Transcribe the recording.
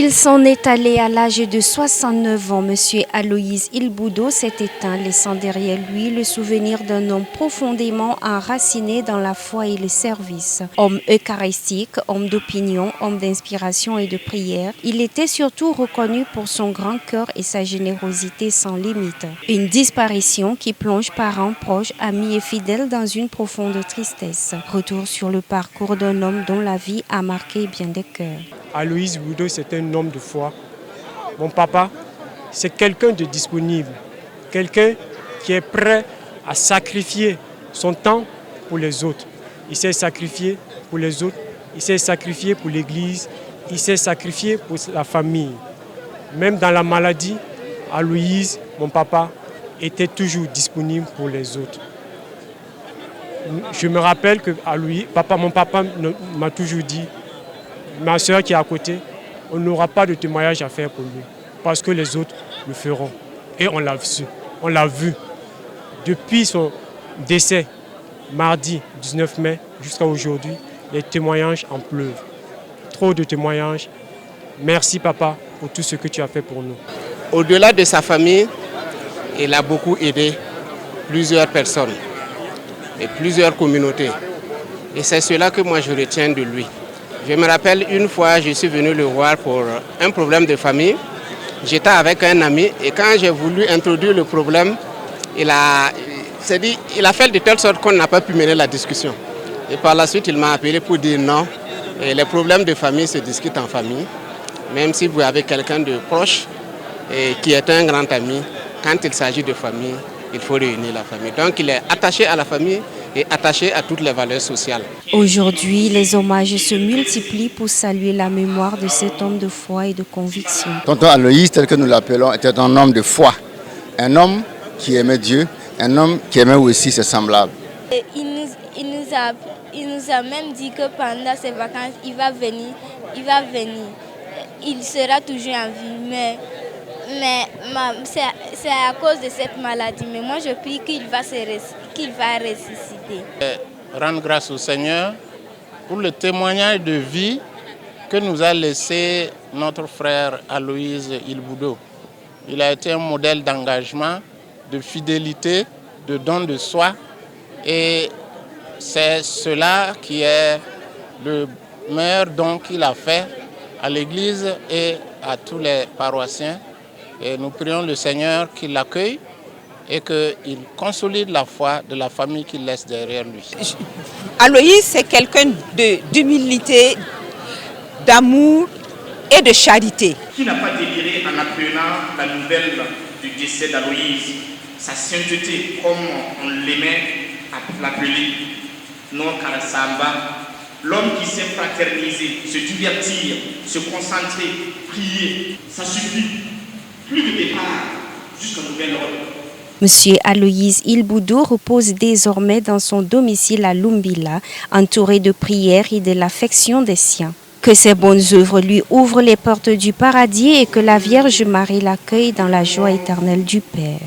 Il s'en est allé à l'âge de 69 ans. Monsieur Aloïse Ilboudo s'est éteint, laissant derrière lui le souvenir d'un homme profondément enraciné dans la foi et le service. Homme eucharistique, homme d'opinion, homme d'inspiration et de prière, il était surtout reconnu pour son grand cœur et sa générosité sans limite. Une disparition qui plonge parents, proches, amis et fidèles dans une profonde tristesse. Retour sur le parcours d'un homme dont la vie a marqué bien des cœurs. Aloïse Ilboudo, c'est un homme de foi. Mon papa, c'est quelqu'un de disponible, quelqu'un qui est prêt à sacrifier son temps pour les autres. Il s'est sacrifié pour les autres, il s'est sacrifié pour l'Église, il s'est sacrifié pour la famille. Même dans la maladie, Aloïse, mon papa, était toujours disponible pour les autres. Je me rappelle que mon papa m'a toujours dit, ma soeur qui est à côté, on n'aura pas de témoignage à faire pour lui, parce que les autres le feront. Et on l'a vu. Depuis son décès, mardi 19 mai, jusqu'à aujourd'hui, les témoignages en pleuvent. Trop de témoignages. Merci papa pour tout ce que tu as fait pour nous. Au-delà de sa famille, il a beaucoup aidé plusieurs personnes et plusieurs communautés. Et c'est cela que moi je retiens de lui. Je me rappelle une fois, je suis venu le voir pour un problème de famille. J'étais avec un ami et quand j'ai voulu introduire le problème, il a fait de telle sorte qu'on n'a pas pu mener la discussion. Et par la suite, il m'a appelé pour dire non. Et les problèmes de famille se discutent en famille. Même si vous avez quelqu'un de proche et qui est un grand ami, quand il s'agit de famille, il faut réunir la famille. Donc il est attaché à la famille et attaché à toutes les valeurs sociales. Aujourd'hui, les hommages se multiplient pour saluer la mémoire de cet homme de foi et de conviction. Tonton Aloïse, tel que nous l'appelons, était un homme de foi. Un homme qui aimait Dieu, un homme qui aimait aussi ses semblables. Il nous a même dit que pendant ses vacances, il va venir. Il sera toujours en vie, mais c'est à cause de cette maladie. Mais moi, je prie qu'il va ressusciter. Rendre grâce au Seigneur pour le témoignage de vie que nous a laissé notre frère Aloïse Ilboudo. Il a été un modèle d'engagement, de fidélité, de don de soi. Et c'est cela qui est le meilleur don qu'il a fait à l'Église et à tous les paroissiens. Et nous prions le Seigneur qu'il l'accueille et qu'il consolide la foi de la famille qu'il laisse derrière lui. Aloïse, c'est quelqu'un d'humilité, d'amour et de charité. Qui n'a pas déliré en apprenant la nouvelle du décès d'Aloïse, sa sainteté, comme on l'aimait l'appeler, non Karasamba, l'homme qui sait fraterniser, se divertir, se concentrer, prier, ça suffit. Plus de départ, jusqu'à nouvel ordre. Monsieur Aloïse Ilboudo repose désormais dans son domicile à Lumbila, entouré de prières et de l'affection des siens. Que ses bonnes œuvres lui ouvrent les portes du paradis et que la Vierge Marie l'accueille dans la joie éternelle du Père.